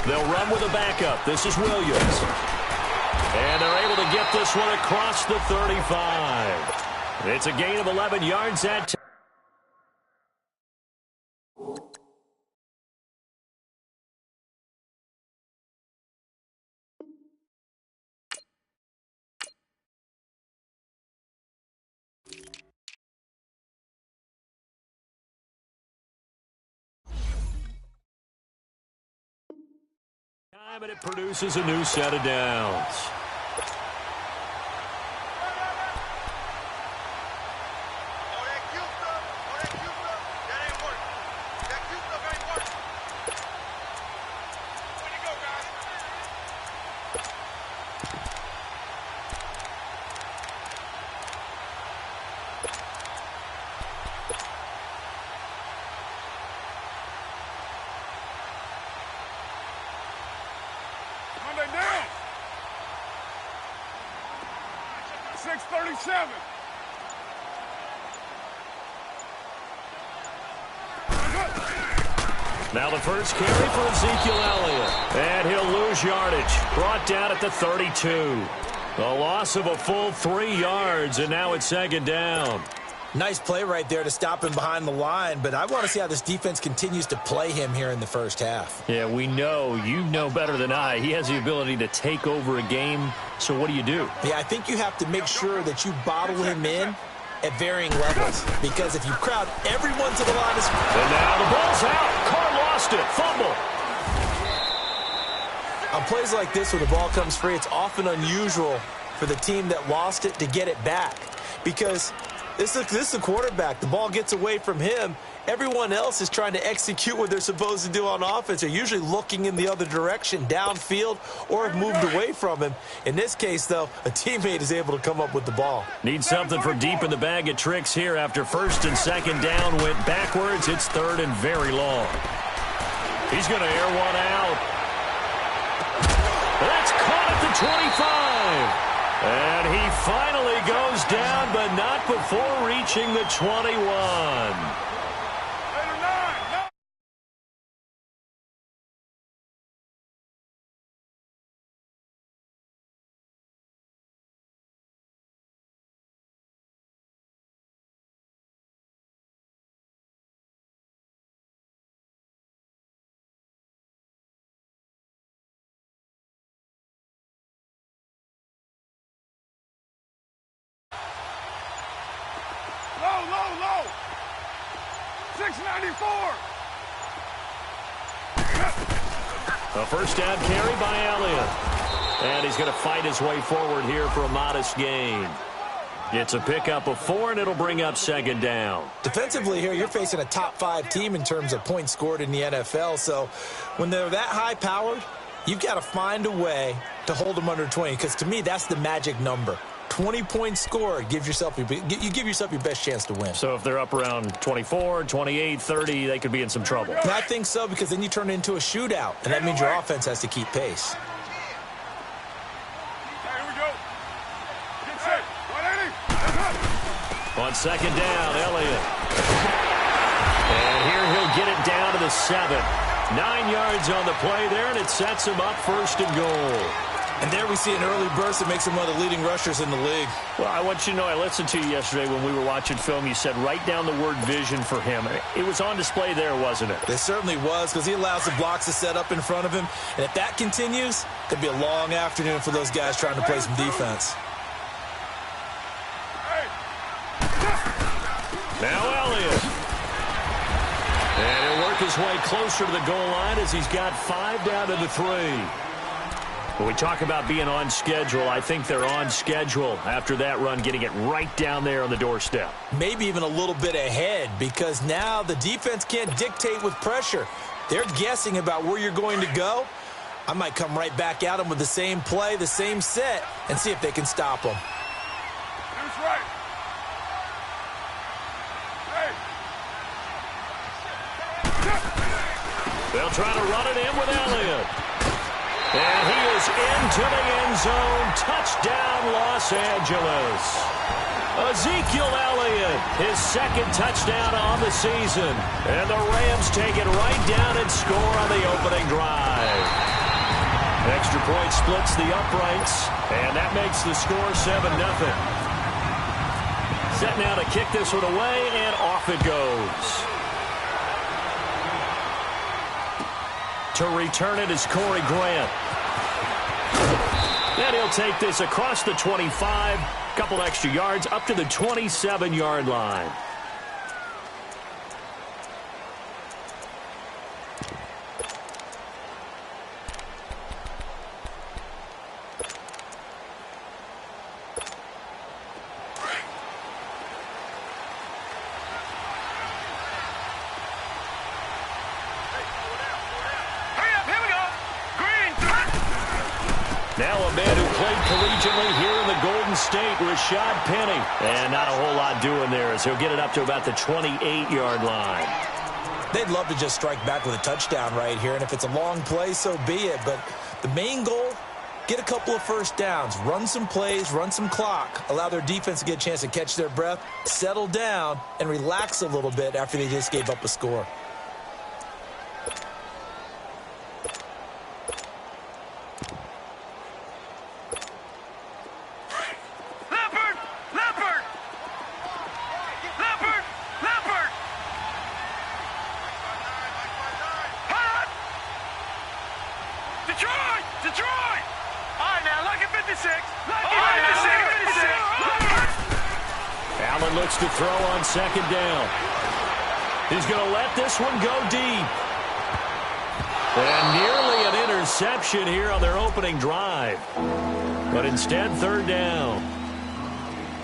They'll run with a backup. This is Williams. And they're able to get this one across the 35. It's a gain of 11 yards at 10. And it produces a new set of downs. Down. 6:37. Now the first carry for Ezekiel Elliott. And he'll lose yardage. Brought down at the 32. A loss of a full 3 yards, and now it's second down. Nice play right there to stop him behind the line, but I want to see how this defense continues to play him here in the first half. Yeah, we know. You know better than I. He has the ability to take over a game, so what do you do? Yeah, I think you have to make sure that you bottle him in at varying levels, because if you crowd everyone to the line of scrimmage. And now the ball's out. Carr lost it. Fumble. On plays like this where the ball comes free, it's often unusual for the team that lost it to get it back, because this is the quarterback. The ball gets away from him. Everyone else is trying to execute what they're supposed to do on offense. They're usually looking in the other direction, downfield, or have moved away from him. In this case, though, a teammate is able to come up with the ball. Need something for deep in the bag of tricks here after first and second down went backwards. It's third and very long. He's going to air one out. That's caught at the 25. And he finally goes down, but not before reaching the 21. Low. 694. A first down carry by Elliott. And he's going to fight his way forward here for a modest gain. It's a pickup of 4, and it'll bring up second down. Defensively here, you're facing a top-5 team in terms of points scored in the NFL. So when they're that high-powered, you've got to find a way to hold them under 20, because to me, that's the magic number. 20 points scored, you give yourself your best chance to win. So if they're up around 24, 28, 30, they could be in some trouble. And I think so, because then you turn it into a shootout, and that means your offense has to keep pace. Here we go. Get set. 180. On second down, Elliott. And here he'll get it down to the 7. 9 yards on the play there, and it sets him up first and goal. And there we see an early burst that makes him one of the leading rushers in the league. Well, I want you to know, I listened to you yesterday when we were watching film. You said write down the word vision for him. It was on display there, wasn't it? It certainly was, because he allows the blocks to set up in front of him. And if that continues, it could be a long afternoon for those guys trying to play some defense. Hey. Now Elliott. And he'll work his way closer to the goal line as he's got 5 down to the 3. When we talk about being on schedule, I think they're on schedule after that run, getting it right down there on the doorstep. Maybe even a little bit ahead, because now the defense can't dictate with pressure. They're guessing about where you're going to go. I might come right back at them with the same play, the same set, and see if they can stop them. Here's right. Hey. They'll try to run it in with Elliott. And he is into the end zone. Touchdown, Los Angeles. Ezekiel Elliott, his second touchdown on the season. And the Rams take it right down and score on the opening drive. Extra point splits the uprights, and that makes the score 7-0. Set now to kick this one away, and off it goes. To return it is Corey Grant. And he'll take this across the 25, couple extra yards, up to the 27-yard line. Now a man who played collegiately here in the Golden State, Rashad Penny. And not a whole lot doing there as he'll get it up to about the 28-yard line. They'd love to just strike back with a touchdown right here, and if it's a long play, so be it. But the main goal, get a couple of first downs, run some plays, run some clock, allow their defense to get a chance to catch their breath, settle down, and relax a little bit after they just gave up a score. Detroit! All right, now, look at 56. Allen looks to throw on second down. He's going to let this one go deep. And nearly an interception here on their opening drive. But instead, third down.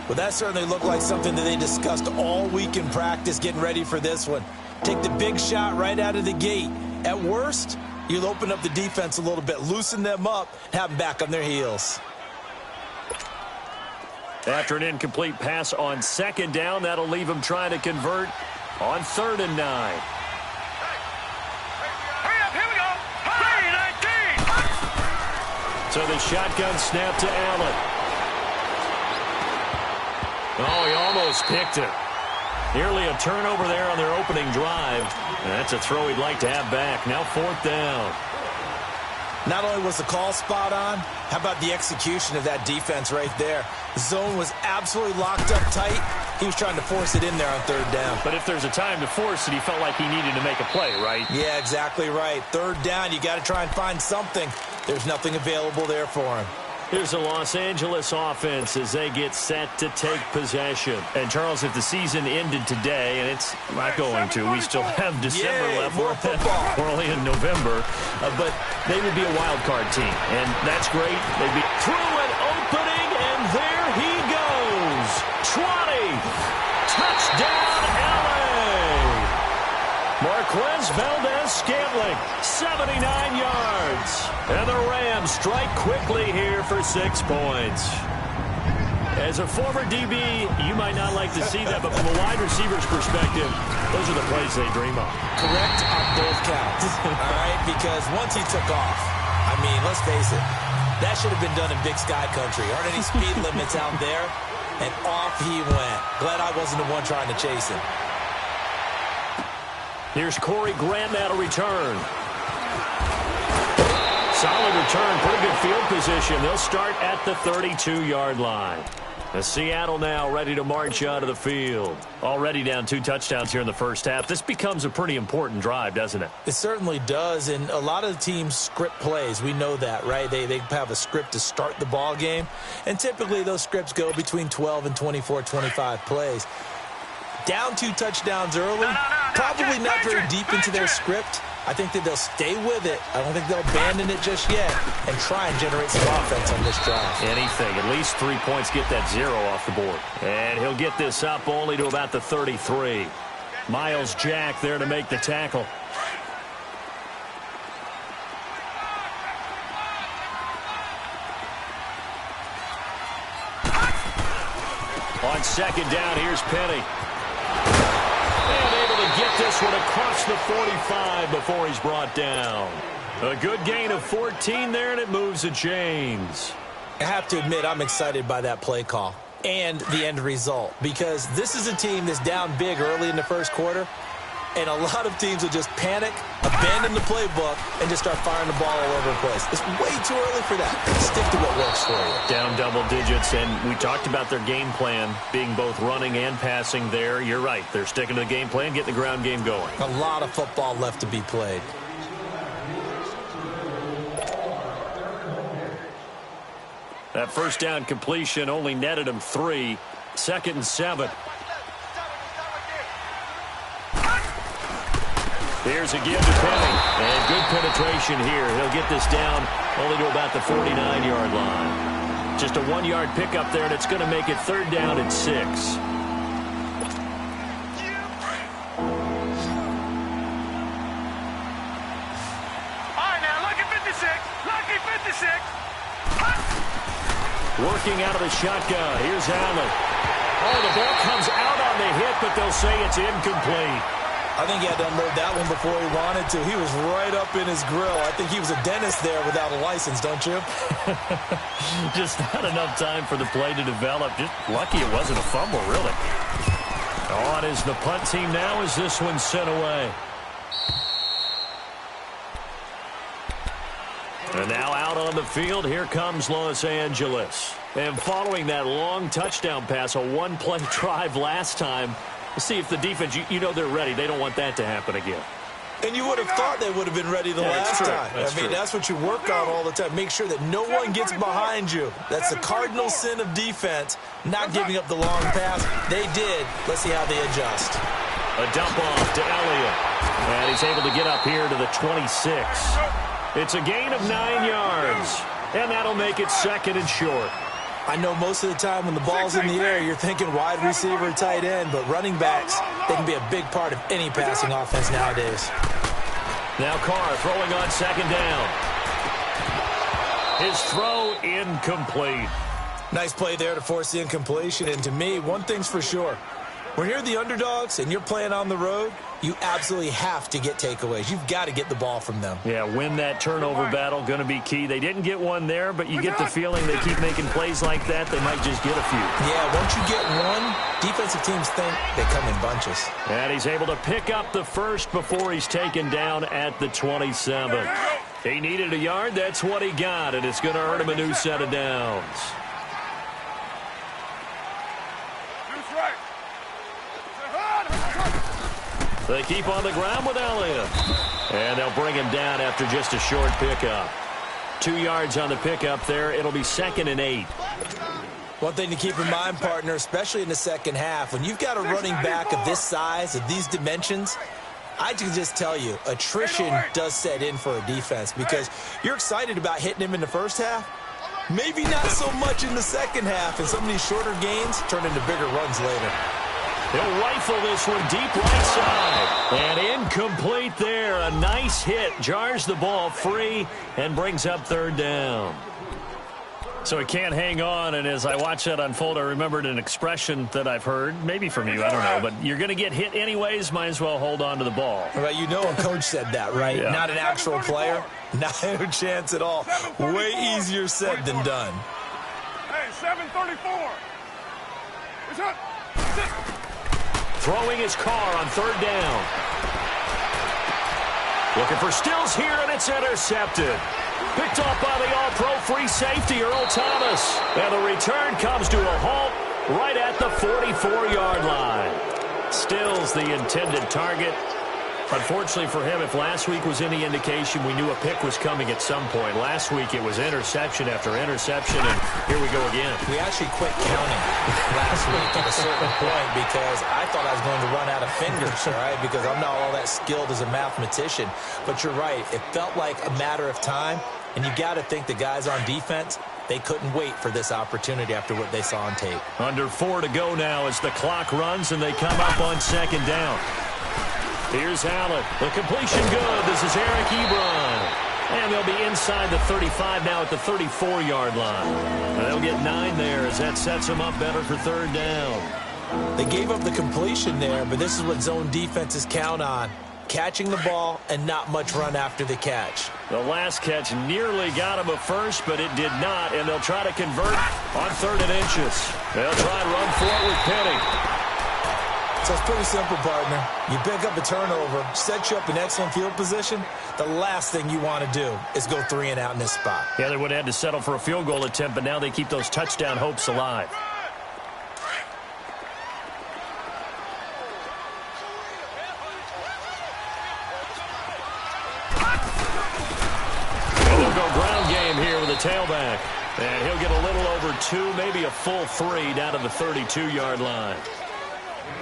Well, that certainly looked like something that they discussed all week in practice getting ready for this one. Take the big shot right out of the gate. At worst, you'll open up the defense a little bit, loosen them up, and have them back on their heels. After an incomplete pass on second down, that'll leave him trying to convert on 3rd and 9. Hurry up, here we go. 3-19. So the shotgun snap to Allen. Oh, he almost picked it. Nearly a turnover there on their opening drive. And that's a throw he'd like to have back. Now 4th down. Not only was the call spot on, how about the execution of that defense right there? The zone was absolutely locked up tight. He was trying to force it in there on 3rd down. But if there's a time to force it, he felt like he needed to make a play, right? Yeah, exactly right. 3rd down, you got to try and find something. There's nothing available there for him. Here's the Los Angeles offense as they get set to take possession. And, Charles, if the season ended today, and it's not going to, we still have December left. More football. We're only in November. But they would be a wild card team, and that's great. They'd be through an opening, and there he goes. 20. Touchdown, LA. Marquez Valdez-Scantling, 79 yards. And the Rams strike quickly here for 6 points. As a former DB, you might not like to see that, but from a wide receiver's perspective, those are the plays they dream of. Correct on both counts, all right? Because once he took off, I mean, let's face it, that should have been done in Big Sky Country. Aren't any speed limits out there? And off he went. Glad I wasn't the one trying to chase him. Here's Corey Grant now to return. Solid return, pretty good field position. They'll start at the 32-yard line. Seattle now ready to march out of the field. Already down 2 touchdowns here in the first half. This becomes a pretty important drive, doesn't it? It certainly does, and a lot of the teams script plays. We know that, right? They have a script to start the ball game, and typically those scripts go between 12 and 24, 25 plays. Down 2 touchdowns early, probably not very deep into their script. I think that they'll stay with it. I don't think they'll abandon it just yet and try and generate some offense on this drive. Anything. At least 3 points, get that 0 off the board. And he'll get this up only to about the 33. Miles Jack there to make the tackle. On second down, here's Penny. And able to get this one across the 45 before he's brought down. A good gain of 14 there, and it moves the chains. I have to admit, I'm excited by that play call and the end result, because this is a team that's down big early in the first quarter, and a lot of teams will just panic, abandon the playbook, and just start firing the ball all over the place. It's way too early for that. Stick to what works for you. Down double digits, and we talked about their game plan being both running and passing there. You're right. They're sticking to the game plan, getting the ground game going. A lot of football left to be played. That first down completion only netted him 3. 2nd and 7. Here's a give to Penny. And good penetration here. He'll get this down only to about the 49-yard line. Just a 1-yard pickup there, and it's going to make it 3rd down and 6. All right, now, lucky 56. Lucky 56. Working out of the shotgun. Here's Allen. Oh, the ball comes out on the hit, but they'll say it's incomplete. I think he had to unload that one before he wanted to. He was right up in his grill. I think he was a dentist there without a license, don't you? Just not enough time for the play to develop. Just lucky it wasn't a fumble, really. On is the punt team now as this one's sent away. And now out on the field, here comes Los Angeles. And following that long touchdown pass, a one-play drive last time, see if the defense, you know they're ready. They don't want that to happen again. And you would have thought they would have been ready the last time. That's what you work on all the time. Make sure that no one gets behind you. That's the cardinal sin of defense, not giving up the long pass. They did. Let's see how they adjust. A dump off to Elliott. And he's able to get up here to the 26. It's a gain of 9 yards. And that'll make it 2nd and short. I know most of the time when the ball's in the air, you're thinking wide receiver, tight end, but running backs, they can be a big part of any passing offense nowadays. Now Carr throwing on 2nd down. His throw incomplete. Nice play there to force the incompletion, and to me, one thing's for sure. When you're the underdogs and you're playing on the road, you absolutely have to get takeaways. You've got to get the ball from them. Yeah, win that turnover battle, going to be key. They didn't get one there, but you get the feeling they keep making plays like that, they might just get a few. Yeah, once you get one, defensive teams think they come in bunches. And he's able to pick up the first before he's taken down at the 27. He needed a yard. That's what he got, and it's going to earn him a new set of downs. They keep on the ground with Elliott. And they'll bring him down after just a short pickup. 2 yards on the pickup there. It'll be 2nd and 8. One thing to keep in mind, partner, especially in the second half, when you've got a running back of this size, of these dimensions, I can just tell you, attrition does set in for a defense because you're excited about hitting him in the first half. Maybe not so much in the second half, and some of these shorter gains turn into bigger runs later. He'll rifle this one deep right side. And incomplete there. A nice hit. Jars the ball free and brings up 3rd down. So he can't hang on, and as I watch that unfold, I remembered an expression that I've heard, maybe from you, I don't know, but you're going to get hit anyways, might as well hold on to the ball. Well, you know a coach said that, right? Yeah. Not an actual player. Not a chance at all. Way easier said than done. Hey, 7:34. It's up. Throwing his car on 3rd down. Looking for Stills here, and it's intercepted. Picked off by the all-pro free safety, Earl Thomas. And the return comes to a halt right at the 44-yard line. Stills the intended target. Unfortunately for him, if last week was any indication, we knew a pick was coming at some point. Last week it was interception after interception, and here we go again. We actually quit counting last week at a certain point because I thought I was going to run out of fingers, all right, because I'm not all that skilled as a mathematician. But you're right. It felt like a matter of time, and you got to think the guys on defense, they couldn't wait for this opportunity after what they saw on tape. Under 4 to go now as the clock runs, and they come up on second down. Here's Allen. The completion good. This is Eric Ebron. And they'll be inside the 35 now at the 34-yard line. And they'll get 9 there as that sets them up better for third down. They gave up the completion there, but this is what zone defenses count on. Catching the ball and not much run after the catch. The last catch nearly got him a first, but it did not, and they'll try to convert on 3rd and inches. They'll try and run for it with Penny. So it's pretty simple, partner. You pick up a turnover, set you up in excellent field position. The last thing you want to do is go 3 and out in this spot. Yeah, they would have had to settle for a field goal attempt, but now they keep those touchdown hopes alive. And they'll go ground game here with a tailback. And he'll get a little over 2, maybe a full 3 down to the 32-yard line.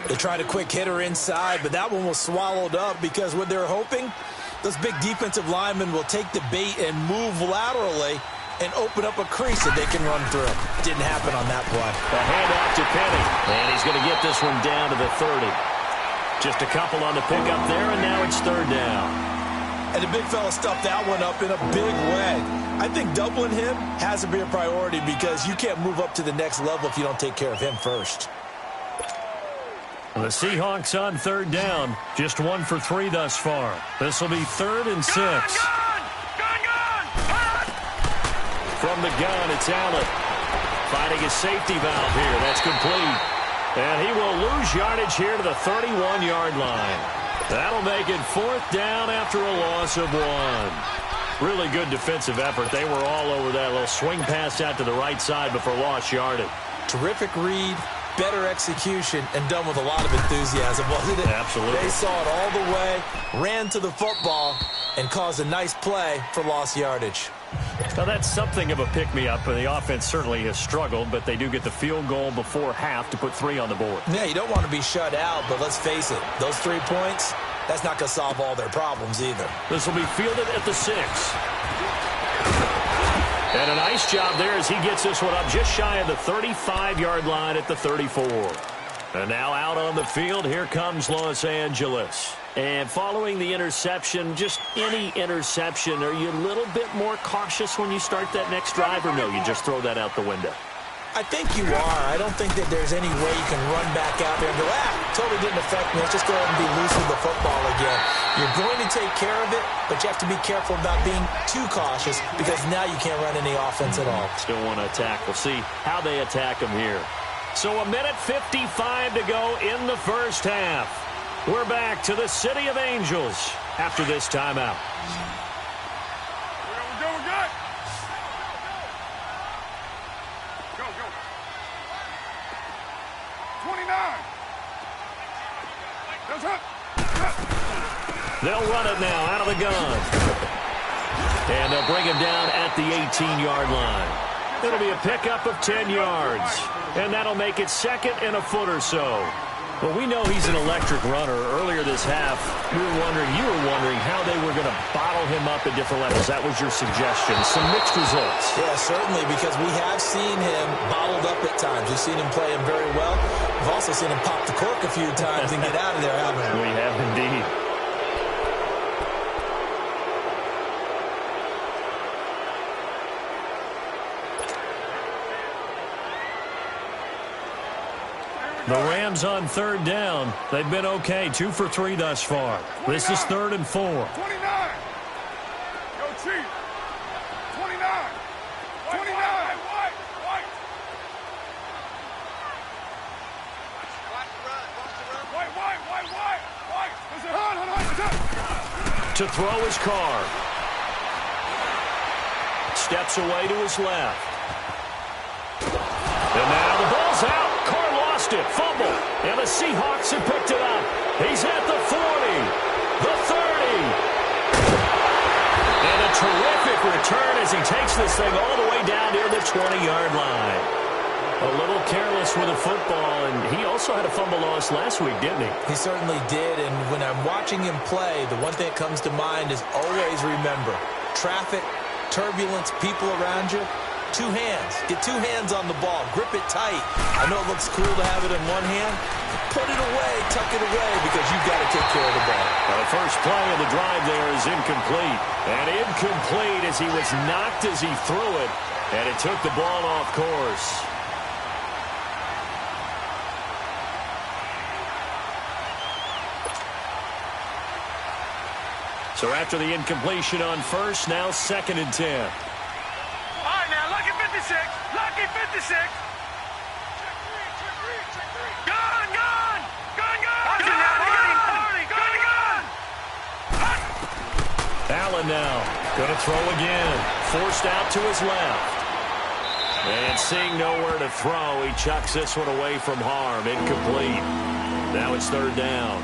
They tried a quick hitter inside, but that one was swallowed up because what they're hoping, those big defensive linemen will take the bait and move laterally and open up a crease that they can run through. Didn't happen on that play. The handoff to Penny, and he's going to get this one down to the 30. Just a couple on the pickup there, and now it's third down. And the big fella stuffed that one up in a big way. I think doubling him has to be a priority because you can't move up to the next level if you don't take care of him first. The Seahawks on third down. Just 1 for 3 thus far. This will be 3rd and 6. Gun! From the gun, it's Allen. Finding a safety valve here. That's complete. And he will lose yardage here to the 31-yard line. That'll make it 4th down after a loss of 1. Really good defensive effort. They were all over that little swing pass out to the right side before lost yardage. Terrific read. Better execution, and done with a lot of enthusiasm, wasn't it? Absolutely. They saw it all the way, ran to the football, and caused a nice play for lost yardage. Now, that's something of a pick-me-up, and the offense certainly has struggled, but they do get the field goal before half to put 3 on the board. Yeah, you don't want to be shut out, but let's face it, those 3 points, that's not going to solve all their problems either. This will be fielded at the 6. And a nice job there as he gets this one up just shy of the 35-yard line at the 34. And now out on the field, here comes Los Angeles. And following the interception, just any interception, are you a little bit more cautious when you start that next drive, or no, you just throw that out the window? I think you are. I don't think that there's any way you can run back out there and go, totally didn't affect me. Let's just go ahead and be loose with the football again. You're going to take care of it, but you have to be careful about being too cautious because now you can't run any offense at all. Still want to attack. We'll see how they attack them here. So 1:55 to go in the first half. We're back to the City of Angels after this timeout. We're good. Go. 29. That's up. They'll run it now out of the gun. And they'll bring him down at the 18-yard line. It'll be a pickup of 10 yards. And that'll make it 2nd and a foot or so. Well, we know he's an electric runner. Earlier this half, you were wondering how they were going to bottle him up at different levels. That was your suggestion. Some mixed results. Yeah, certainly, because we have seen him bottled up at times. We've seen him play him very well. We've also seen him pop the cork a few times and get out of there, haven't we? We have indeed. The Rams on third down. They've been okay. 2 for 3 thus far. 29. This is 3rd and 4. 29. Yo, Chief. 29. 29. White. Listen, hunt. To throw his car. Steps away to his left. And now the ball's out. Carr lost it. Fumble. And the Seahawks have picked it up. He's at the 40. The as he takes this thing all the way down near the 20-yard line. A little careless with a football, and he also had a fumble loss last week, didn't he? He certainly did, and when I'm watching him play, the one thing that comes to mind is always remember, traffic, turbulence, people around you, two hands. Get two hands on the ball. Grip it tight. I know it looks cool to have it in one hand. Put it away, tuck it away, because you've got to take care of the ball. The first play of the drive there is incomplete. And incomplete as he was knocked as he threw it, and it took the ball off course. So after the incompletion on first, now 2nd and 10. All right, now, lucky 56. Lucky 56. Gun, gun. Gun, gun. Allen now going to throw again. Forced out to his left. And seeing nowhere to throw, he chucks this one away from harm. Incomplete. Now it's 3rd down.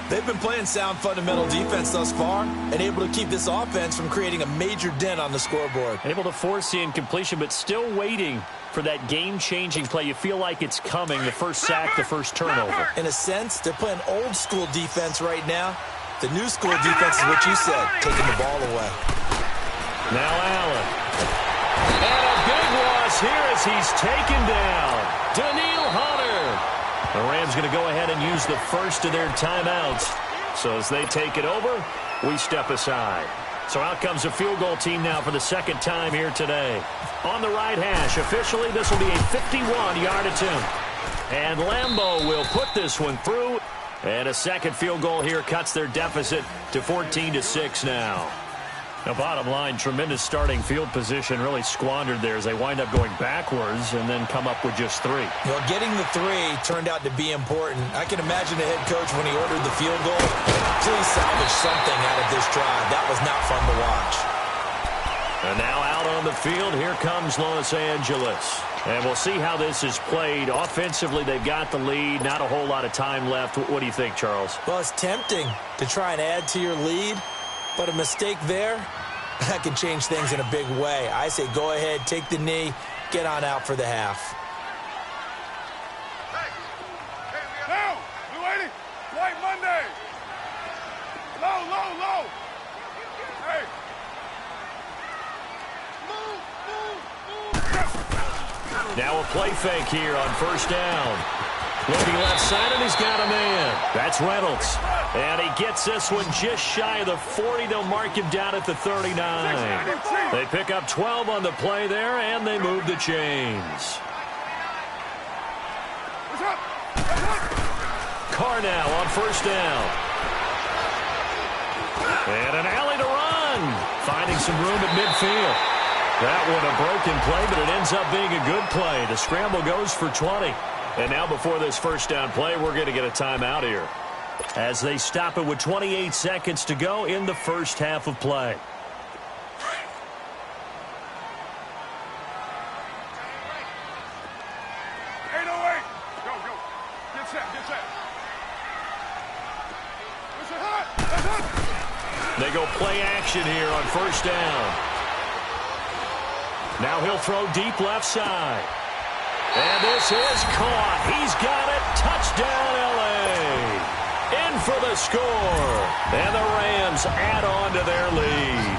They've been playing sound fundamental defense thus far and able to keep this offense from creating a major dent on the scoreboard. Able to force the incompletion, but still waiting for that game-changing play. You feel like it's coming, the first sack, the first turnover. In a sense, they're playing old-school defense right now. The new school defense is what you said, taking the ball away. Now Allen. And a big loss here as he's taken down. Daniil Hunter. The Rams going to go ahead and use the first of their timeouts. So as they take it over, we step aside. So out comes a field goal team now for the 2nd time here today. On the right hash, officially this will be a 51-yard attempt. And Lambeau will put this one through. And a second field goal here cuts their deficit to 14-6 now. Now, bottom line, tremendous starting field position, really squandered there as they wind up going backwards and then come up with just 3. Well, getting the 3 turned out to be important. I can imagine the head coach when he ordered the field goal. Please salvage something out of this drive. That was not fun to watch. And now out on the field, here comes Los Angeles. And we'll see how this is played. Offensively, they've got the lead. Not a whole lot of time left. What do you think, Charles? Well, it's tempting to try and add to your lead, but a mistake there, that can change things in a big way. I say go ahead, take the knee, get on out for the half. Now, we waiting. White Monday. Low, low, low. Hey. Now a play fake here on first down. Looking left side, and he's got a man. That's Reynolds. And he gets this one just shy of the 40. They'll mark him down at the 39. They pick up 12 on the play there, and they move the chains. Carr now on first down. And an alley to run. Finding some room at midfield. That one a broken play, but it ends up being a good play. The scramble goes for 20. And now before this first down play, we're going to get a timeout here, as they stop it with 28 seconds to go in the first half of play. Hey, no way. Go, go. Get set, get set. They go play action here on first down. Now he'll throw deep left side. And this is caught. He's got it. Touchdown, L.A. In for the score. And the Rams add on to their lead.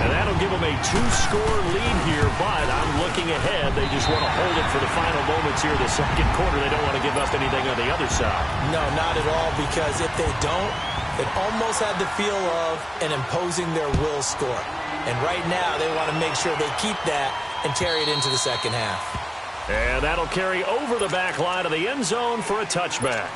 And that'll give them a 2-score lead here, but I'm looking ahead. They just want to hold it for the final moments here of the second quarter. They don't want to give up anything on the other side. No, not at all, because if they don't, it almost had the feel of an imposing their will score. And right now, they want to make sure they keep that and carry it into the second half. And that'll carry over the back line of the end zone for a touchback.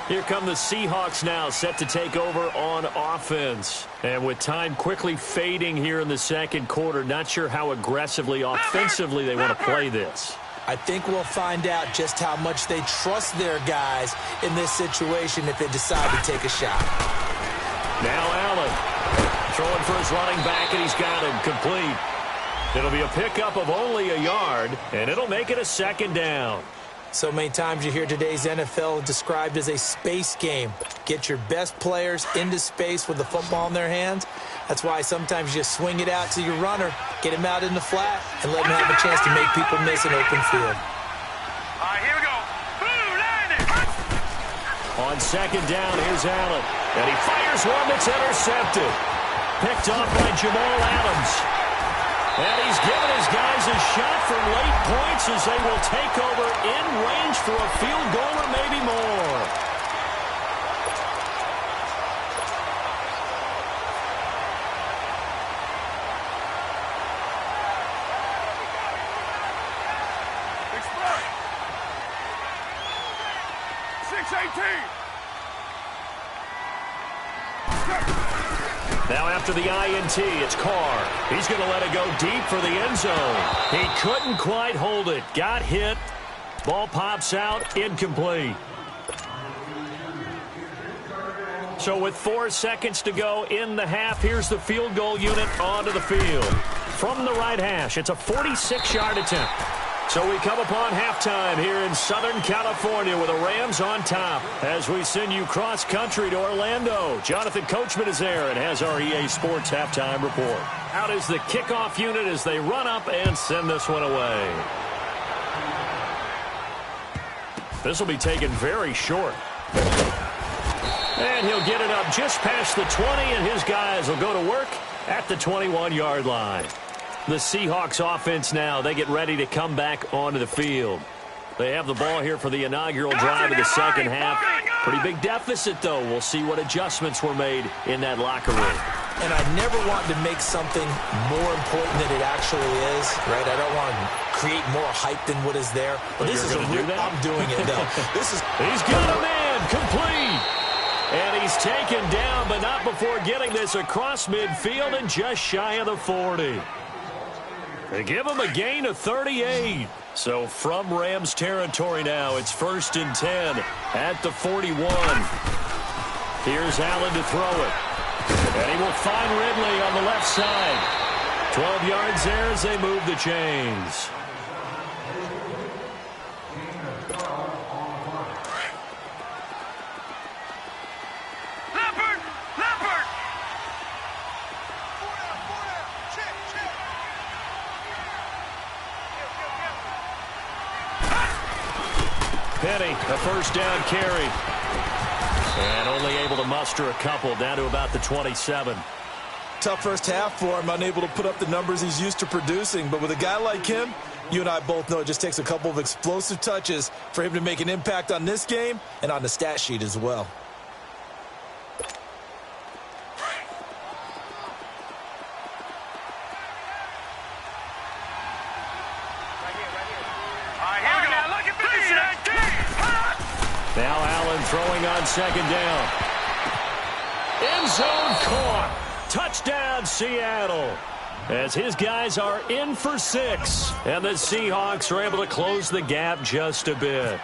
Here come the Seahawks now, set to take over on offense. And with time quickly fading here in the second quarter, not sure how aggressively, offensively they want to play this. I think we'll find out just how much they trust their guys in this situation if they decide to take a shot. Now Allen throwing for his running back, and he's got him complete. It'll be a pickup of only a yard, and it'll make it a second down. So many times you hear today's NFL described as a space game. Get your best players into space with the football in their hands. That's why sometimes you just swing it out to your runner, get him out in the flat, and let him have a chance to make people miss an open field. All right, here we go. On second down, here's Allen. And he fires one that's intercepted. Picked off by Jamal Adams. And he's given his guys a shot for late points as they will take over in range for a field goal or maybe more. Explode. 6-18. Now after the INT, it's Carr. He's going to let it go deep for the end zone. He couldn't quite hold it. Got hit. Ball pops out. Incomplete. So with 4 seconds to go in the half, here's the field goal unit onto the field. From the right hash, it's a 46-yard attempt. So we come upon halftime here in Southern California with the Rams on top as we send you cross-country to Orlando. Jonathan Coachman is there and has our EA Sports halftime report. Out is the kickoff unit as they run up and send this one away. This will be taken very short. And he'll get it up just past the 20, and his guys will go to work at the 21-yard line. The Seahawks offense now, they get ready to come back onto the field. They have the ball here for the inaugural drive of the second half. Pretty big deficit, though. We'll see what adjustments were made in that locker room. And I never want to make something more important than it actually is, right? I don't want to create more hype than what is there. But this is a real, I'm doing it, though. He's got a man, complete. And he's taken down, but not before getting this across midfield and just shy of the 40. They give him a gain of 38. So from Rams territory now, it's 1st and 10 at the 41. Here's Allen to throw it. And he will find Ridley on the left side. 12 yards there as they move the chains. Penny, a first down carry. And only able to muster a couple down to about the 27. Tough first half for him, unable to put up the numbers he's used to producing. But with a guy like him, you and I both know it just takes a couple of explosive touches for him to make an impact on this game and on the stat sheet as well. Now Allen throwing on second down. End zone caught. Touchdown, Seattle. As his guys are in for 6. And the Seahawks are able to close the gap just a bit.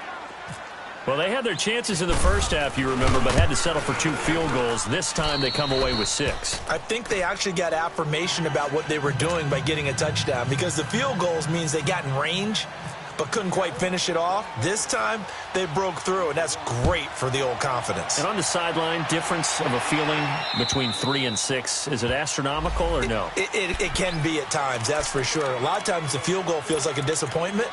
Well, they had their chances in the first half, you remember, but had to settle for 2 field goals. This time they come away with 6. I think they actually got affirmation about what they were doing by getting a touchdown, because the field goals means they got in range but couldn't quite finish it off. This time, they broke through, and that's great for the old confidence. And on the sideline, difference of a feeling between 3 and 6, is it astronomical or no? It can be at times, that's for sure. A lot of times the field goal feels like a disappointment.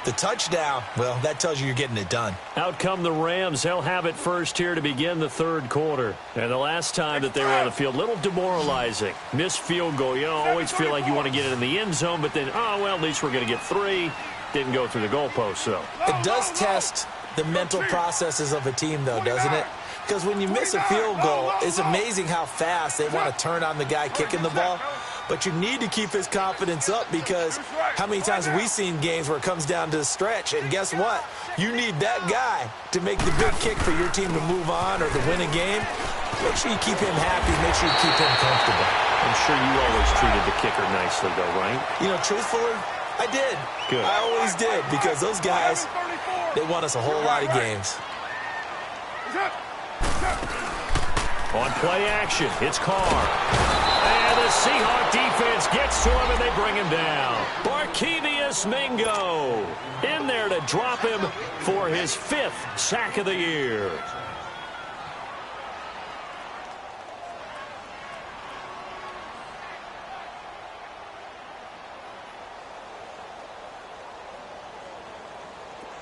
The touchdown, well, that tells you you're getting it done. Out come the Rams. They'll have it first here to begin the third quarter. And the last time that they were on the field, a little demoralizing. Missed field goal. You know, always feel like you want to get it in the end zone, but then, oh, well, at least we're going to get 3. Didn't go through the goalpost, so. It does test the mental processes of a team, though, doesn't it? Because when you miss a field goal, it's amazing how fast they want to turn on the guy kicking the ball. But you need to keep his confidence up, because how many times have we seen games where it comes down to the stretch, and guess what? You need that guy to make the big kick for your team to move on or to win a game. Make sure you keep him happy. Make sure you keep him comfortable. I'm sure you always treated the kicker nicely, though, right? You know, truthfully, I did. Good. I always did, because those guys, they won us a whole lot of games. On play action, it's Carr. And the Seahawk defense gets to him, and they bring him down. Barkevian Dennis Mingo in there to drop him for his 5th sack of the year.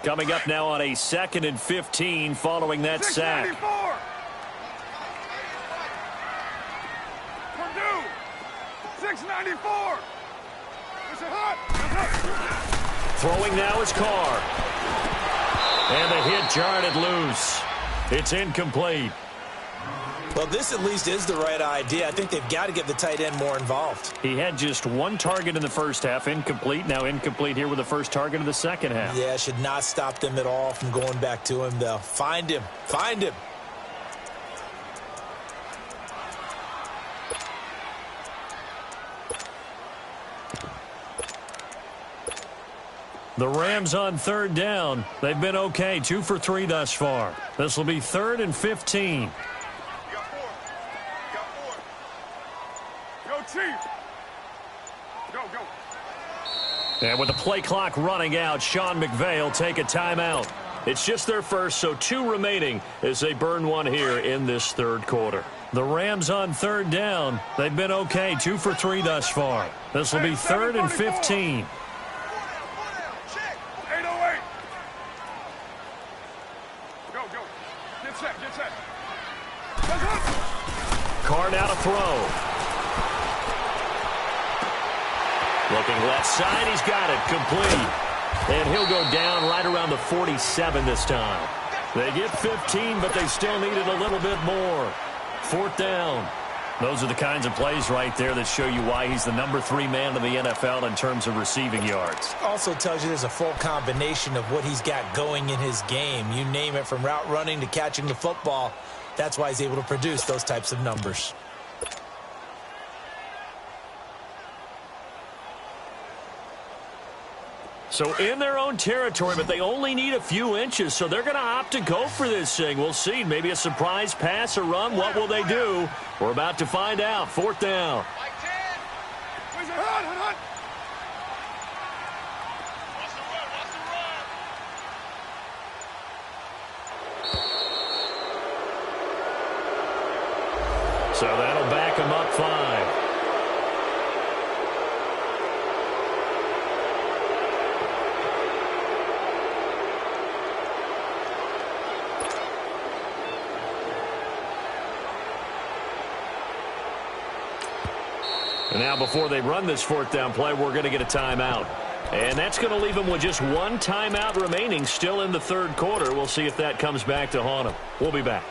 Coming up now on a 2nd and 15 following that sack. 694. Throwing now is Carr. And the hit jarred loose. It's incomplete. Well, this at least is the right idea. I think they've got to get the tight end more involved. He had just 1 target in the first half, incomplete. Now incomplete here with the first target of the second half. Yeah, should not stop them at all from going back to him, though. Find him. Find him. The Rams on 3rd down. They've been okay, 2 for 3 thus far. This will be 3rd and 15. And with the play clock running out, Sean McVay will take a timeout. It's just their first, so 2 remaining as they burn 1 here in this 3rd quarter. The Rams on 3rd down. They've been okay, 2 for 3 thus far. This will be 3rd and 15. Carr now to throw. Looking left side, he's got it, complete. And he'll go down right around the 47 this time. They get 15, but they still needed a little bit more. 4th down. Those are the kinds of plays right there that show you why he's the number 3 man in the NFL in terms of receiving yards. Also tells you there's a full combination of what he's got going in his game. You name it, from route running to catching the football. That's why he's able to produce those types of numbers. So in their own territory, but they only need a few inches, so they're going to opt to go for this thing. We'll see. Maybe a surprise pass or run. What will they do? We're about to find out. 4th down. So that'll back them up 5. And now before they run this 4th down play, we're going to get a timeout. And that's going to leave them with just 1 timeout remaining still in the 3rd quarter. We'll see if that comes back to haunt them. We'll be back.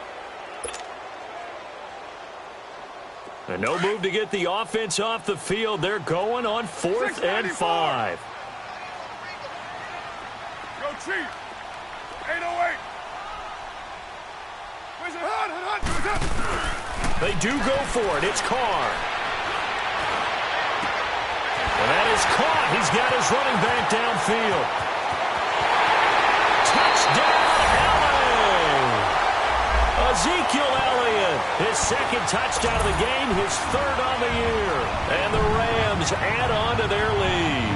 And no move to get the offense off the field. They're going on 4th and 5. Go Chief. 808. They do go for it. It's Carr. And that is caught. He's got his running back downfield. Touchdown, Elliott! Ezekiel Elliott, his 2nd touchdown of the game, his 3rd on the year. And the Rams add on to their lead.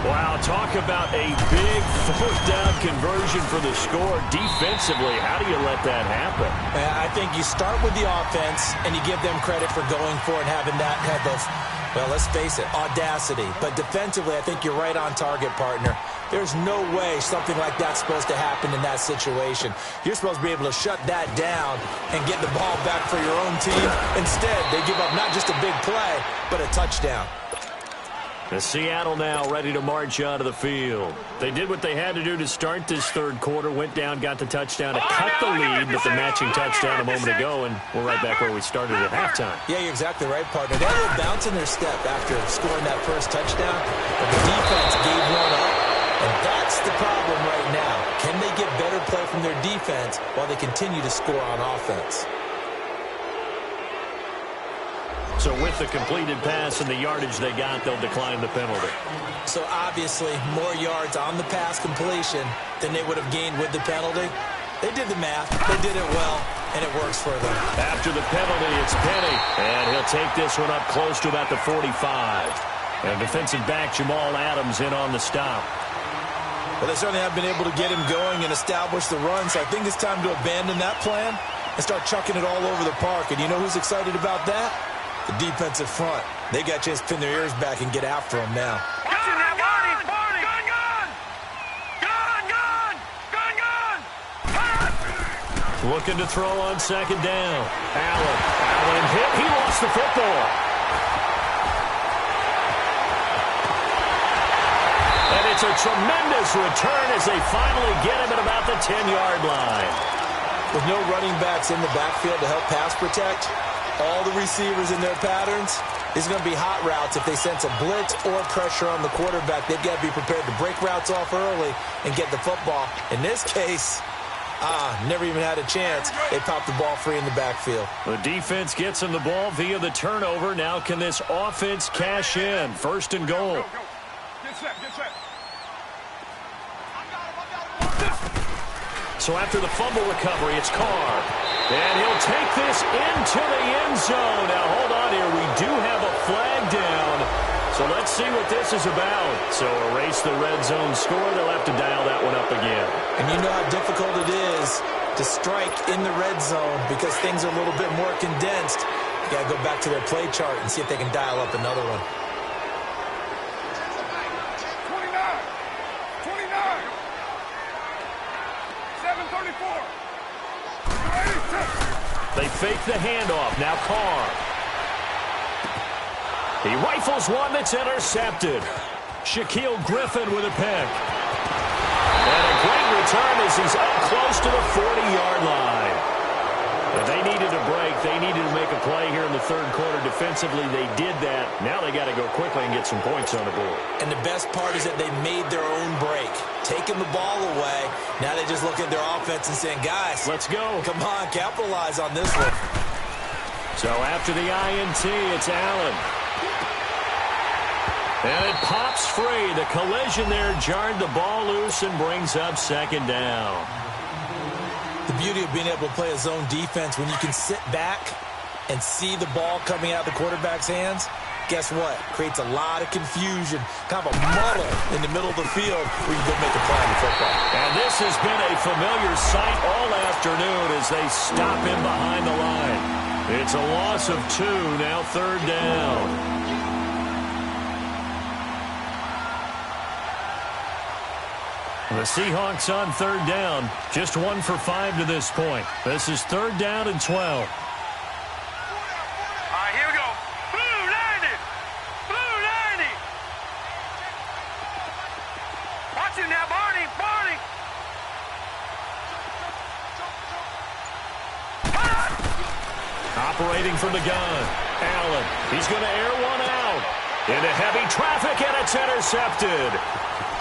Wow, talk about a big 4th down conversion for the score. Defensively, how do you let that happen? I think you start with the offense, and you give them credit for going for it, having that, had those, well, let's face it, audacity. But defensively, I think you're right on target, partner. There's no way something like that's supposed to happen in that situation. You're supposed to be able to shut that down and get the ball back for your own team. Instead, they give up not just a big play, but a touchdown. The Seattle now ready to march out of the field. They did what they had to do to start this 3rd quarter, went down, got the touchdown to cut the lead with the matching touchdown a moment ago, and we're right back where we started at halftime. Yeah, you're exactly right, partner. They had a little bounce in their step after scoring that first touchdown, but the defense gave one up, and that's the problem right now. Can they get better play from their defense while they continue to score on offense? So with the completed pass and the yardage they got, they'll decline the penalty. So obviously, more yards on the pass completion than they would have gained with the penalty. They did the math. They did it well, and it works for them. After the penalty, it's Penny, and he'll take this one up close to about the 45. And defensive back Jamal Adams in on the stop. Well, they certainly have been able to get him going and establish the run, so I think it's time to abandon that plan and start chucking it all over the park. And you know who's excited about that? The defensive front. They got a chance to pin their ears back and get after him now. Looking to throw on second down. Allen hit. He lost the football. And it's a tremendous return as they finally get him at about the 10-yard line. With no running backs in the backfield to help pass protect, all the receivers in their patterns, these are going to be hot routes. If they sense a blitz or pressure on the quarterback, they've got to be prepared to break routes off early and get the football. In this case, never even had a chance. They popped the ball free in the backfield. The defense gets him the ball via the turnover. Now can this offense cash in? First and goal. Get set. So after the fumble recovery, it's Carr. And he'll take this into the end zone. Now, hold on here. We do have a flag down. So let's see what this is about. So erase the red zone score. They'll have to dial that one up again. And you know how difficult it is to strike in the red zone because things are a little bit more condensed. You got to go back to their play chart and see if they can dial up another one. 7:34. They fake the handoff. Now Carr. He rifles one that's intercepted. Shaquille Griffin with a pick. And a great return as he's up close to the 40-yard line. But they needed a break. They needed to make a play here in the third quarter. Defensively, they did that. Now they got to go quickly and get some points on the board. And the best part is that they made their own break. Taking the ball away. Now they just look at their offense and saying, guys, let's go. Come on, capitalize on this one. So after the INT, it's Allen. And it pops free. The collision there jarred the ball loose and brings up second down. The beauty of being able to play a zone defense when you can sit back and see the ball coming out of the quarterback's hands, guess what? Creates a lot of confusion, kind of a muddle in the middle of the field where you go make a play on the football. And this has been a familiar sight all afternoon as they stop him behind the line. It's a loss of 2, now third down. The Seahawks on third down, just 1 for 5 to this point. This is third down and 12. All right, here we go. Blue 90. Blue 90. Watch him now, Barney. Barney. Operating from the gun. Allen, he's going to air one out. Into heavy traffic, and it's intercepted.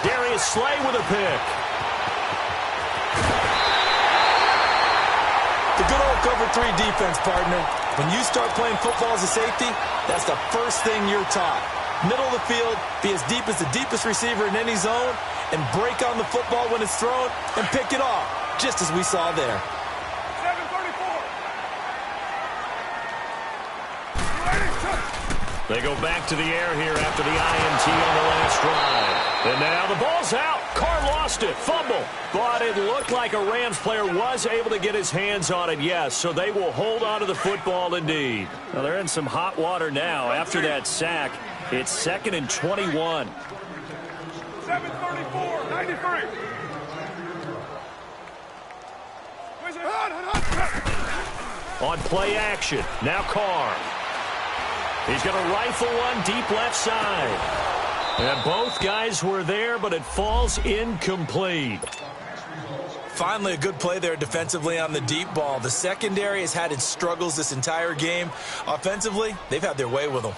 Darius Slay with a pick. The good old cover 3 defense, partner. When you start playing football as a safety, that's the first thing you're taught. Middle of the field, be as deep as the deepest receiver in any zone, and break on the football when it's thrown and pick it off, just as we saw there. 7:34. They go back to the air here after the INT on the last drive. And now the ball's out. Carr lost it. Fumble. But it looked like a Rams player was able to get his hands on it, yes. So they will hold on to the football indeed. Well, they're in some hot water now. After that sack, it's 2nd and 21. 7:34. 93. On play action. Now Carr. He's going to rifle one deep left side. And both guys were there, but it falls incomplete. Finally, a good play there defensively on the deep ball. The secondary has had its struggles this entire game. Offensively, they've had their way with them.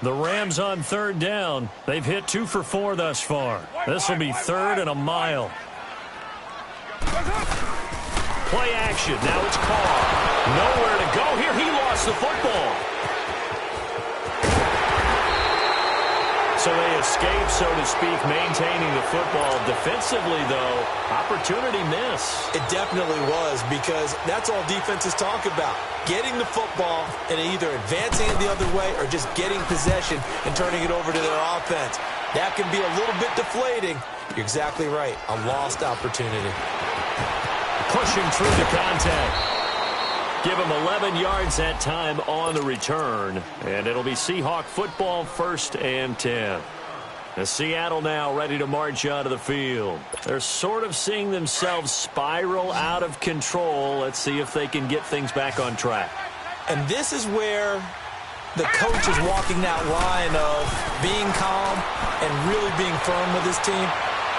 The Rams on third down. They've hit 2 for 4 thus far. This will be 3rd and a mile. Play action. Now it's Carr. Nowhere to go here. He lost the football. So they escape, so to speak, maintaining the football. Defensively, though, opportunity miss. It definitely was, because that's all defenses talk about. Getting the football and either advancing it the other way or just getting possession and turning it over to their offense. That can be a little bit deflating. You're exactly right. A lost opportunity. Pushing through the contact. Give him 11 yards that time on the return. And it'll be Seahawk football, 1st and 10. As Seattle now ready to march out of the field. They're sort of seeing themselves spiral out of control. Let's see if they can get things back on track. And this is where the coach is walking that line of being calm and really being firm with his team.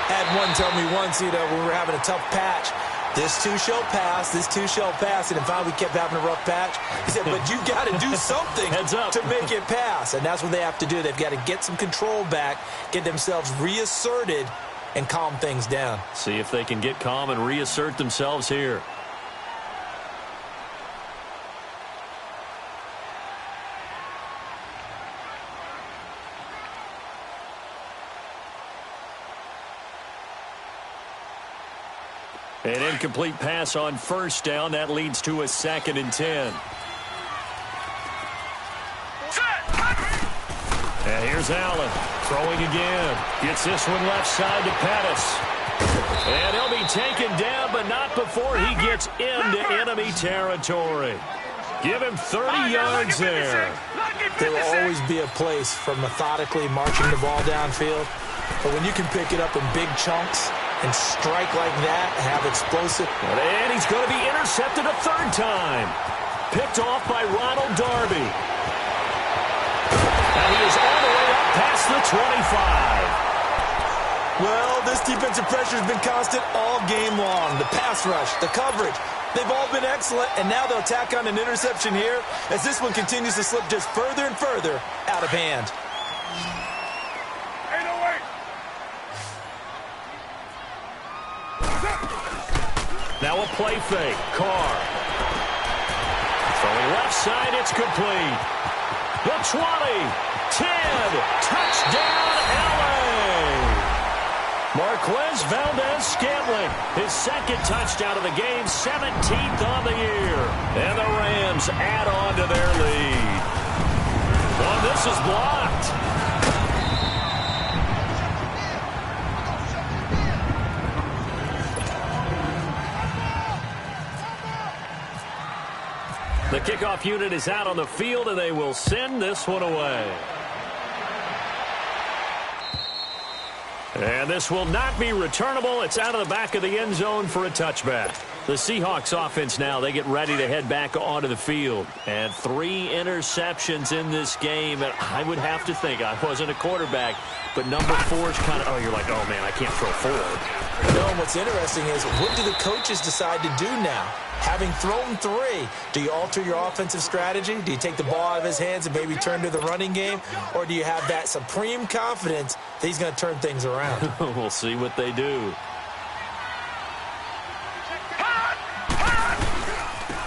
Had one tell me once, when we were having a tough patch, this too shall pass, this too shall pass. And finally we kept having a rough patch. He said, but you got to do something to make it pass. And that's what they have to do. They've got to get some control back, get themselves reasserted, and calm things down. See if they can get calm and reassert themselves here. An incomplete pass on 1st down. That leads to a 2nd and 10. And here's Allen throwing again. Gets this one left side to Pettis. And he'll be taken down, but not before he gets into enemy territory. Give him 30 yards there. There will always be a place for methodically marching the ball downfield. But when you can pick it up in big chunks and strike like that, have explosive. And he's going to be intercepted a 3rd time. Picked off by Ronald Darby. And he is all the way up past the 25. Well, this defensive pressure has been constant all game long. The pass rush, the coverage, they've all been excellent. And now they'll tack on an interception here as this one continues to slip just further and further out of hand. Now a play fake. Carr. Throwing left side, it's complete. The 20, 10, touchdown LA. Marquez Valdez-Scantling, his 2nd touchdown of the game, 17th on the year. And the Rams add on to their lead. Well, this is blocked. The kickoff unit is out on the field, and they will send this one away. And this will not be returnable. It's out of the back of the end zone for a touchback. The Seahawks offense now, they get ready to head back onto the field. And 3 interceptions in this game. And I would have to think, I wasn't a quarterback, but number 4 is kind of, you're like, oh, man, I can't throw 4. No, what's interesting is, what do the coaches decide to do now? Having thrown 3, do you alter your offensive strategy? Do you take the ball out of his hands and maybe turn to the running game? Or do you have that supreme confidence that he's going to turn things around? We'll see what they do.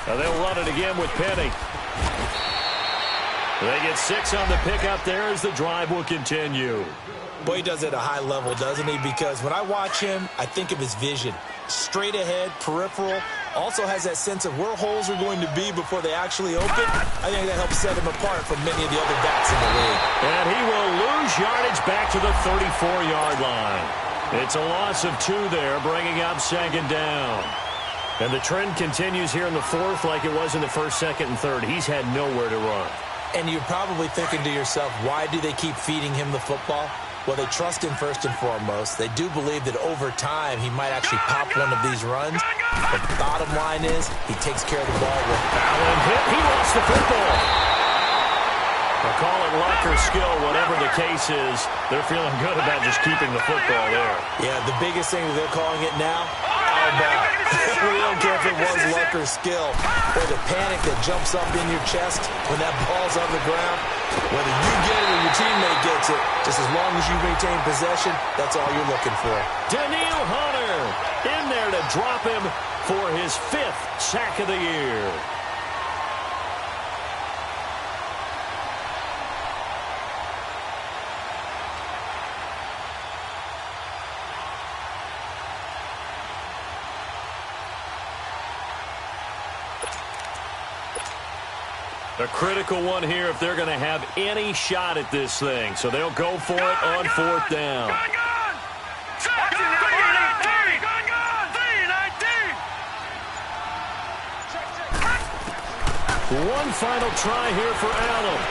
Now they'll run it again with Penny. They get 6 on the pickup there as the drive will continue. Boy, he does it at a high level, doesn't he? Because when I watch him, I think of his vision. Straight ahead, peripheral. Also has that sense of where holes are going to be before they actually open. I think that helps set him apart from many of the other backs in the league. And he will lose yardage back to the 34-yard line. It's a loss of 2 there, bringing up 2nd down. And the trend continues here in the 4th like it was in the 1st, 2nd, and 3rd. He's had nowhere to run. And you're probably thinking to yourself, why do they keep feeding him the football? Well, they trust him first and foremost. They do believe that over time he might actually pop one of these runs. But the bottom line is he takes care of the ball with Allen hit. He lost the football. They'll call it luck or skill, whatever the case is. They're feeling good about just keeping the football there. Yeah, the biggest thing that they're calling it now, our ball. We don't care if it was luck or skill, or the panic that jumps up in your chest when that ball's on the ground. Whether you get it or your teammate gets it, just as long as you maintain possession, that's all you're looking for. Danielle Hunter in there to drop him for his 5th sack of the year. A critical one here if they're going to have any shot at this thing. So they'll go for it on fourth down. Gun! Section 319! One final try here for Allen.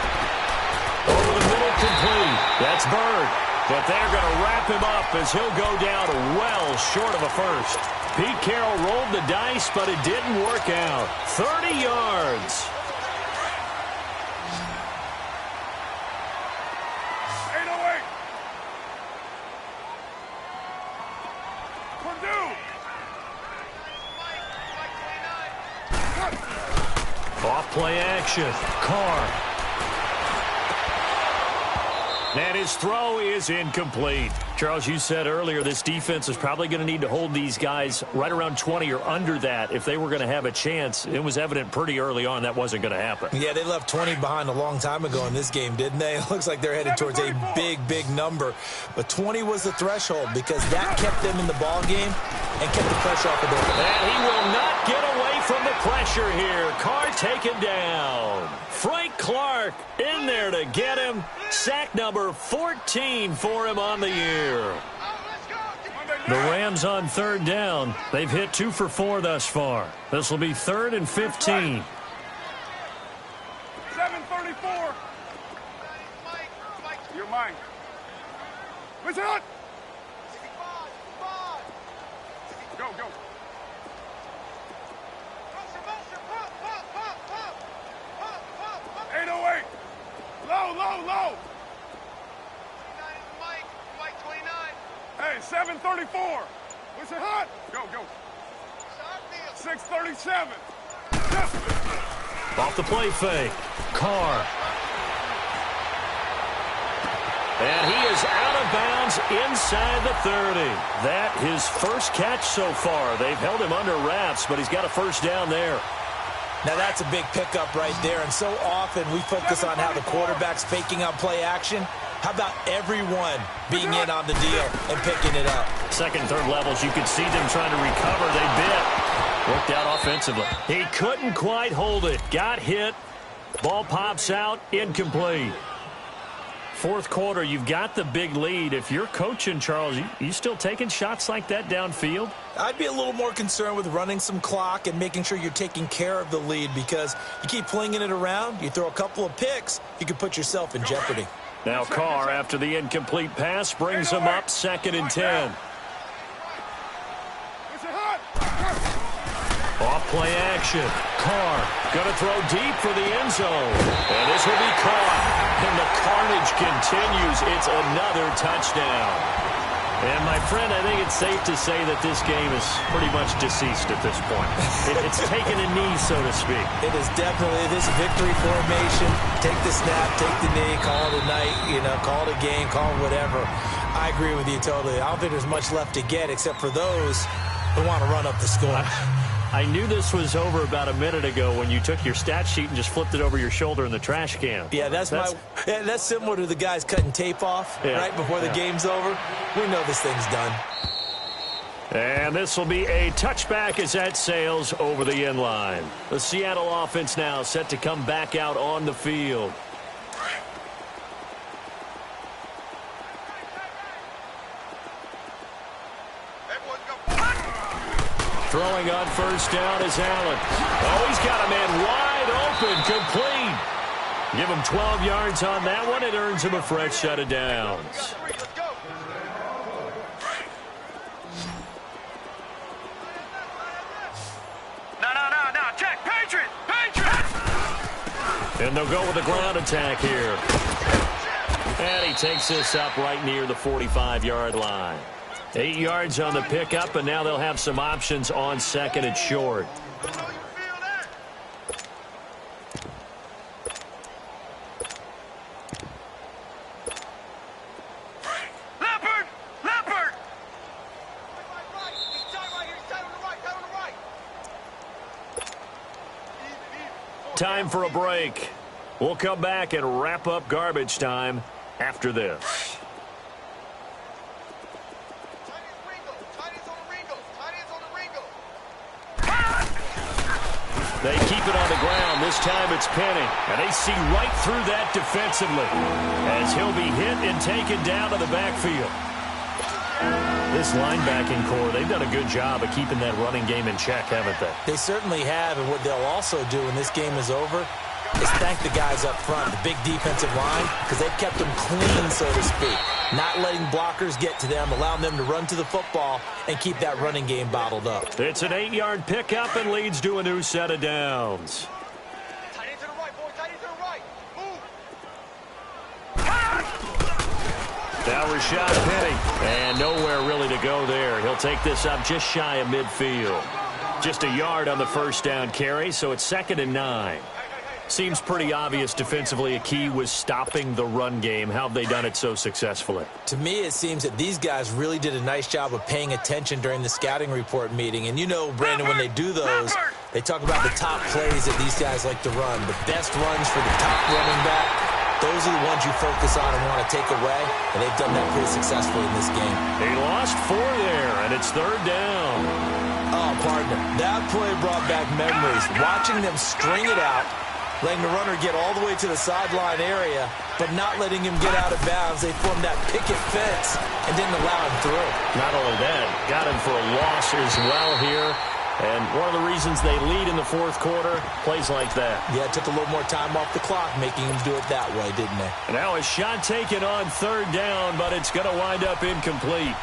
Over the middle, complete. That's Bird. But they're going to wrap him up as he'll go down well short of a first. Pete Carroll rolled the dice, but it didn't work out. 30 yards. Off play action. Carr. And his throw is incomplete. Charles, you said earlier this defense is probably going to need to hold these guys right around 20 or under that if they were going to have a chance. It was evident pretty early on that wasn't going to happen. Yeah, they left 20 behind a long time ago in this game, didn't they? It looks like they're headed towards a big, big number. But 20 was the threshold because that kept them in the ball game and kept the pressure off the door. And he will not get away from the pressure here. Carr taken down. Frank Clark in there to get him. Sack number 14 for him on the year. The Rams on third down. They've hit 2 for 4 thus far. This will be 3rd and 15. 734. You're mine. What's up? Go. 808. Low. Hey, 734. What's it hot? Go. 637. Off the play fake. Carr. And he is out of bounds inside the 30. That his first catch so far. They've held him under wraps, but he's got a first down there. Now, that's a big pickup right there, and so often we focus on how the quarterback's faking out play action. How about everyone being in on the deal and picking it up? Second and third levels, you could see them trying to recover. They bit. Worked out offensively. He couldn't quite hold it. Got hit. Ball pops out. Incomplete. Fourth quarter, you've got the big lead. If you're coaching, Charles, you still taking shots like that downfield? I'd be a little more concerned with running some clock and making sure you're taking care of the lead because you keep flinging it around, you throw a couple of picks, you can put yourself in jeopardy. Now Carr, after the incomplete pass, brings him up 2nd and 10. Off play action. Carr going to throw deep for the end zone. And this will be caught. And the carnage continues. It's another touchdown. And, my friend, I think it's safe to say that this game is pretty much deceased at this point. It's taken a knee, so to speak. It is definitely this victory formation. Take the snap, take the knee, call it a night, call it a game, call it whatever. I agree with you totally. I don't think there's much left to get except for those who want to run up the score. I knew this was over about a minute ago when you took your stat sheet and just flipped it over your shoulder in the trash can. Yeah, that's similar to the guys cutting tape off right before the game's over. We know this thing's done. And this will be a touchback as that sails over the end line. The Seattle offense now set to come back out on the field. Throwing on first down is Allen. Oh, he's got a man wide open, complete. Give him 12 yards on that one. It earns him a fresh set of downs. No. Check. Patriot. And they'll go with the ground attack here. And he takes this up right near the 45-yard line. 8 yards on the pickup, and now they'll have some options on second and short. Leopard! Time for a break. We'll come back and wrap up garbage time after this. They keep it on the ground. This time it's Penny. And they see right through that defensively as he'll be hit and taken down to the backfield. This linebacking core, they've done a good job of keeping that running game in check, haven't they? They certainly have, and what they'll also do when this game is over is thank the guys up front, the big defensive line, because they've kept them clean, so to speak. Not letting blockers get to them, allowing them to run to the football and keep that running game bottled up. It's an 8-yard pickup and leads to a new set of downs. Tight end to the right, boy. Tight end to the right. Move. Now Rashad Penny, and nowhere really to go there. He'll take this up just shy of midfield. Just a yard on the first down carry, so it's 2nd and 9. Seems pretty obvious defensively a key was stopping the run game. How have they done it so successfully? To me, it seems that these guys really did a nice job of paying attention during the scouting report meeting. And you know, Brandon, when they do those, they talk about the top plays that these guys like to run. The best runs for the top running back, those are the ones you focus on and want to take away. And they've done that pretty successfully in this game. They lost 4 there, and it's 3rd down. Oh, partner, that play brought back memories. Watching them string it out, letting the runner get all the way to the sideline area, but not letting him get out of bounds. They formed that picket fence and didn't allow him through. Not only that, got him for a loss as well here. And one of the reasons they lead in the 4th quarter, plays like that. Yeah, it took a little more time off the clock, making him do it that way, didn't they? And now a shot taken on 3rd down, but it's going to wind up incomplete.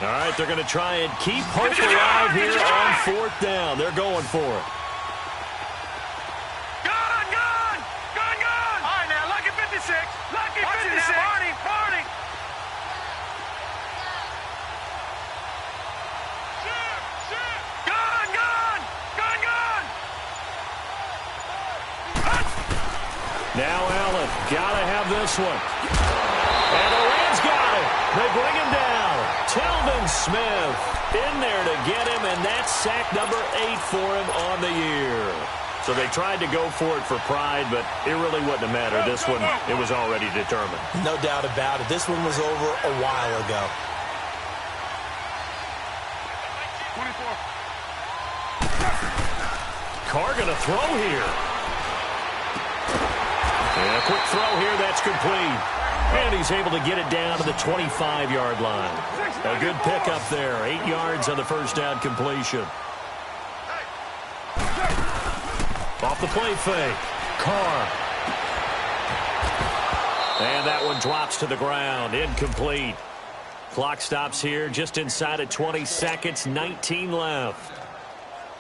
All right, they're going to try and keep hope alive here on 4th down. They're going for it. Gone! All right, now, lucky 56. Lucky 56. Barney. Gone! Now Allen, got to have this one. And the Rams got it. They bring him down. Telvin Smith in there to get him, and that's sack number 8 for him on the year. So they tried to go for it for pride, but it really wouldn't have mattered. This one, it was already determined. No doubt about it. This one was over a while ago. 24. Carr going to throw here. And a quick throw here, that's complete. And he's able to get it down to the 25-yard line. A good pickup there. 8 yards on the first down completion. Off the play fake. Carr. And that one drops to the ground. Incomplete. Clock stops here just inside of 20 seconds. 19 left.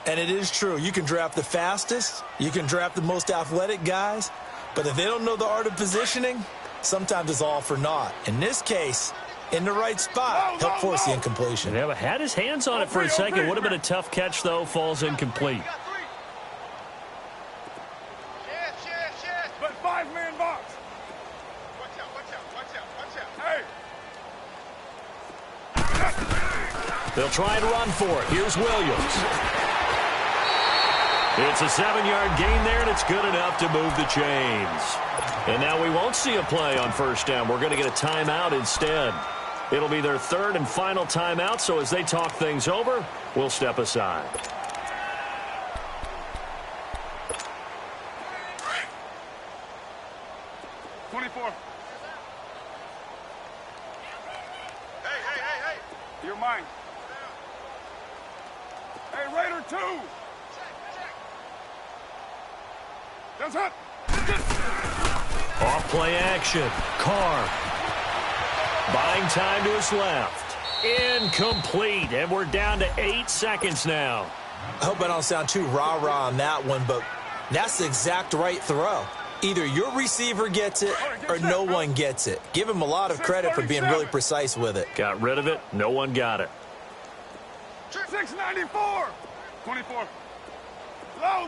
And it is true. You can draft the fastest. You can draft the most athletic guys. But if they don't know the art of positioning, sometimes it's all for naught. In this case, in the right spot, he'll force the incompletion. Yeah, had his hands on it for a second. Would have been a tough catch, though. Falls incomplete. But 5-man box. Watch out. Hey. They'll try and run for it. Here's Williams. It's a 7-yard gain there, and it's good enough to move the chains. And now we won't see a play on first down. We're going to get a timeout instead. It'll be their 3rd and final timeout, so as they talk things over, we'll step aside. Hey. You're mine. Hey, Raider 2. That's it. Off play action. Carr. Buying time to his left. Incomplete. And we're down to 8 seconds now. I hope I don't sound too rah-rah on that one, but that's the exact right throw. Either your receiver gets it or no one gets it. Give him a lot of credit for being really precise with it. Got rid of it. No one got it. 694. 24. Low.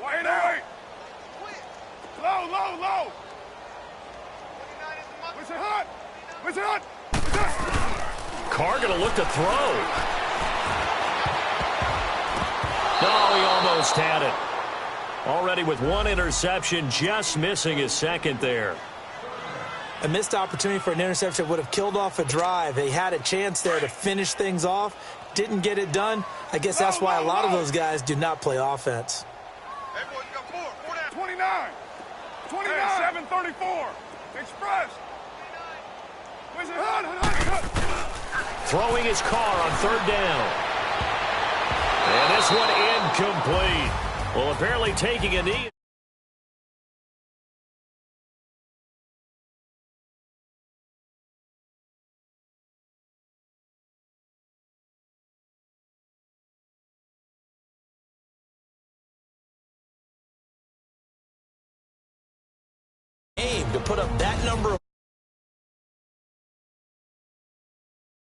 Wait. Low. Where's it hot? Carr going to look to throw. No, he almost had it. Already with 1 interception, just missing his 2nd there. A missed opportunity for an interception would have killed off a drive. They had a chance there to finish things off, didn't get it done. I guess that's why a lot of those guys do not play offense. Hey, boys, you got 29. 29. Hey, 734. Express. Where's it? Throwing his car on third down. And this one incomplete. Well, apparently taking a knee. To put up that number of